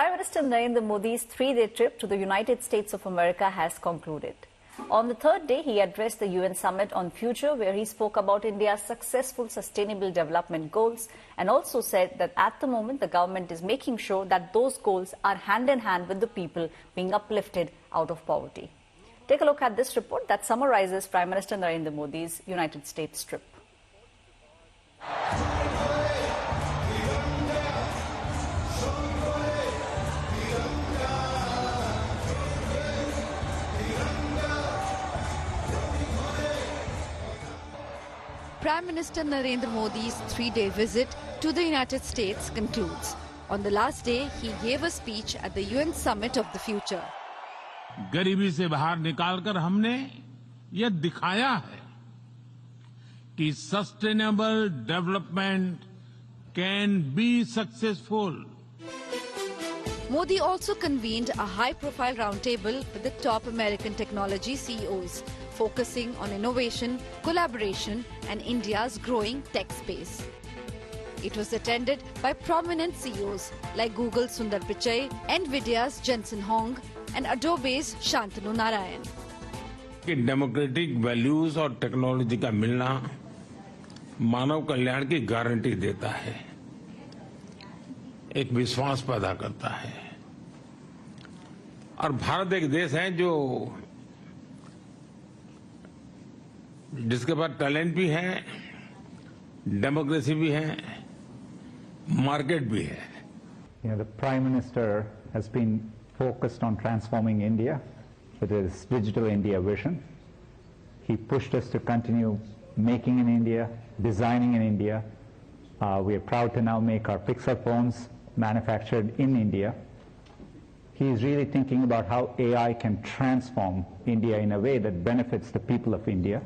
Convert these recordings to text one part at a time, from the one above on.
Prime Minister Narendra Modi's three-day trip to the United States of America has concluded. On the third day, he addressed the UN Summit on Future, where he spoke about India's successful sustainable development goals and also said that at the moment the government is making sure that those goals are hand in hand with the people being uplifted out of poverty. Take a look at this report that summarizes Prime Minister Narendra Modi's United States trip. Prime Minister Narendra Modi's three-day visit to the United States concludes. On the last day, he gave a speech at the UN Summit of the Future. गरीबी से बाहर निकालकर हमने यह दिखाया है कि sustainable development can be successful. Modi also convened a high-profile roundtable with the top American technology CEOs, focusing on innovation, collaboration and India's growing tech space. It was attended by prominent CEOs like Google's Sundar Pichai, Nvidia's Jensen Huang and Adobe's Shantanu Narayan. कि democratic values और technology का मिलना मानव कल्याण की guarantee देता है, एक विश्वास पैदा करता है. और भारत एक देश है जिसके पास टैलेंट भी है, डेमोक्रेसी भी है, मार्केट भी है. The Prime Minister has been focused on transforming India with his Digital India vision. He pushed us to continue making in India, designing in India. We are proud to now make our Pixel phones manufactured in India. He is really thinking about how AI can transform India in a way that benefits the people of India.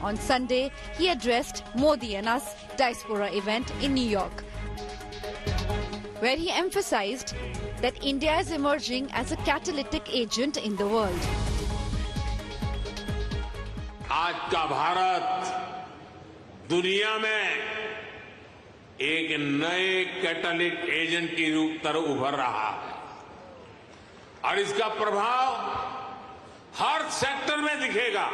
On Sunday, he addressed Modi and Us Diaspora event in New York, where he emphasized that India is emerging as a catalytic agent in the world. आज का भारत दुनिया में एक नए कैटलिक agent की तरह उभर रहा है और इसका प्रभाव हर सेक्टर में दिखेगा.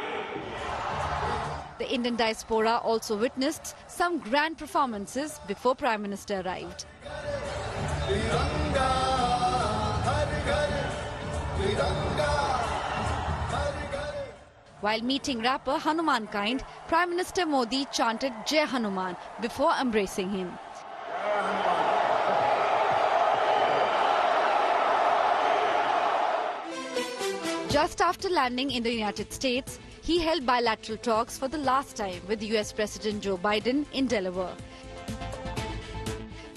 The Indian diaspora also witnessed some grand performances before Prime Minister arrived. While meeting rapper Hanuman Kind, Prime Minister Modi chanted Jai Hanuman before embracing him. Just after landing in the United States, he held bilateral talks for the last time with US President Joe Biden in Delaware.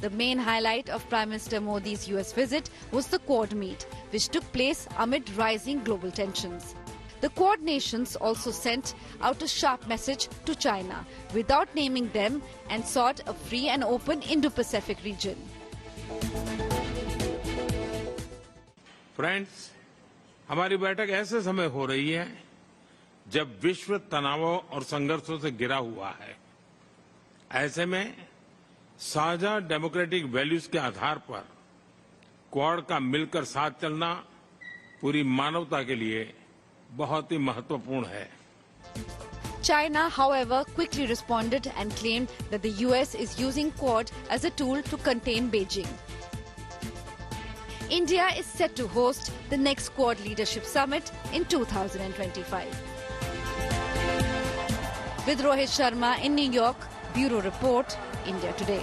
The main highlight of Prime Minister Modi's US visit was the Quad meet, which took place amid rising global tensions. The Quad nations also sent out a sharp message to China without naming them and sought a free and open Indo-Pacific region. Friends, हमारी बैठक ऐसे समय हो रही है जब विश्व तनावों और संघर्षों से घिरा हुआ है. ऐसे में साझा डेमोक्रेटिक वैल्यूज के आधार पर क्वाड का मिलकर साथ चलना पूरी मानवता के लिए बहुत ही महत्वपूर्ण है. China, however, quickly responded and claimed that the US is using Quad as a tool to contain Beijing. India is set to host the next Quad Leadership Summit in 2025. With Rohit Sharma in New York, Bureau Report, India Today.